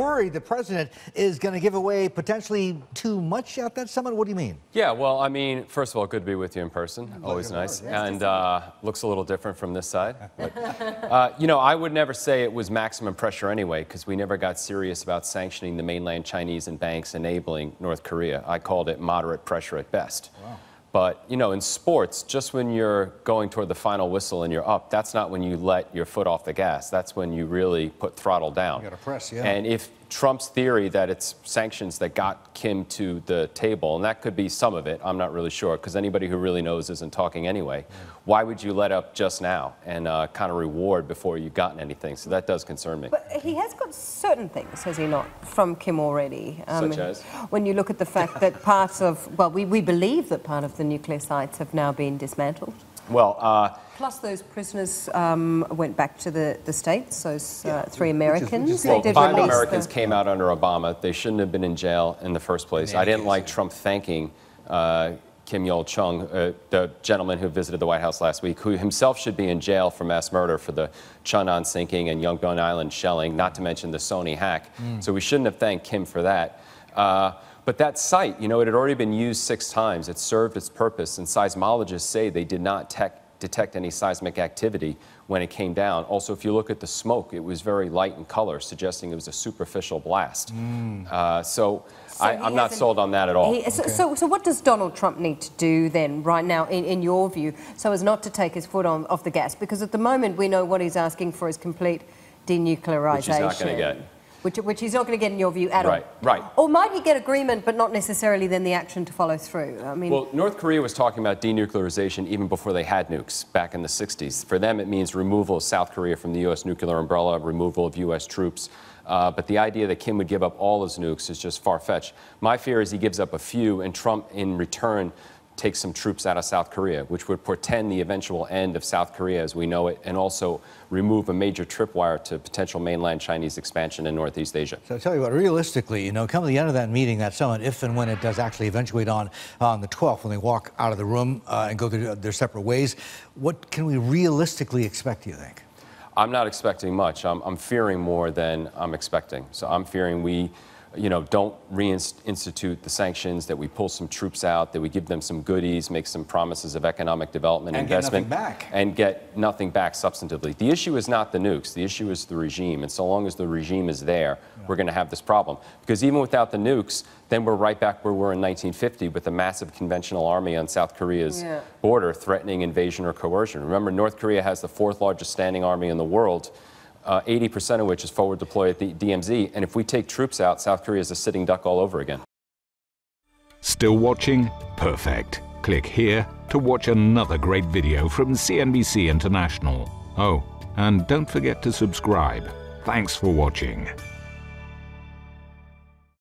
worried the president is going to give away potentially too much at that summit? What do you mean? Yeah, well, I mean, first of all, good to be with you in person. Always nice. And looks a little different from this side. But, you know, I would never say it was maximum pressure anyway, because we never got serious about sanctioning the mainland Chinese and banks enabling North Korea. I called it moderate pressure at best. Wow. But, you know, in sports, just when you're going toward the final whistle and you're up, that's not when you let your foot off the gas. That's when you really put throttle down. You got to press, yeah. And if Trump's theory that it's sanctions that got Kim to the table, and that could be some of it, I'm not really sure, because anybody who really knows isn't talking anyway. Why would you let up just now and kind of reward before you've gotten anything? So that does concern me. But he has got certain things, has he not, from Kim already? Such as? When you look at the fact that parts of, well, we believe that part of the nuclear sites have now been dismantled. Well, plus those prisoners went back to the States, those 3 Americans. Well, 5 Americans came out under Obama. They shouldn't have been in jail in the first place. I didn't like Trump thanking Kim Yo-chung, the gentleman who visited the White House last week, who himself should be in jail for mass murder for the Cheonan sinking and Yongbyon Island shelling, not to mention the Sony hack. So we shouldn't have thanked Kim for that. But that site, you know, it had already been used 6 times. It served its purpose, and seismologists say they did not detect any seismic activity when it came down. Also, if you look at the smoke, it was very light in color, suggesting it was a superficial blast. So I'm not sold on that at all. So what does Donald Trump need to do then, right now, in your view, so as not to take his foot off the gas? Because at the moment, we know what he's asking for is complete denuclearization. Which he's not going to get. Which he's not going to get in your view at all. Right. Or might he get agreement, but not necessarily then the action to follow through? I mean, well, North Korea was talking about denuclearization even before they had nukes back in the 60s. For them, it means removal of South Korea from the U.S. nuclear umbrella, removal of U.S. troops. But the idea that Kim would give up all his nukes is just far-fetched. My fear is he gives up a few, and Trump, in return, take some troops out of South Korea, which would portend the eventual end of South Korea as we know it, and also remove a major tripwire to potential mainland Chinese expansion in Northeast Asia. So I'll tell you what, realistically, you know, come to the end of that meeting, that summit, if and when it does actually eventuate on the 12th, when they walk out of the room and go their separate ways, what can we realistically expect, do you think? I'm not expecting much. I'm fearing more than I'm expecting. So I'm fearing we, you know, don't reinstitute the sanctions, that we pull some troops out, that we give them some goodies, make some promises of economic development, investment, and get nothing back substantively. The issue is not the nukes. The issue is the regime. And so long as the regime is there, we're going to have this problem. Because even without the nukes, then we're right back where we were in 1950 with a massive conventional army on South Korea's border threatening invasion or coercion. Remember, North Korea has the 4th largest standing army in the world, 80% of which is forward deployed at the DMZ. And if we take troops out, South Korea is a sitting duck all over again. Still watching? Perfect. Click here to watch another great video from CNBC International. Oh, and don't forget to subscribe. Thanks for watching.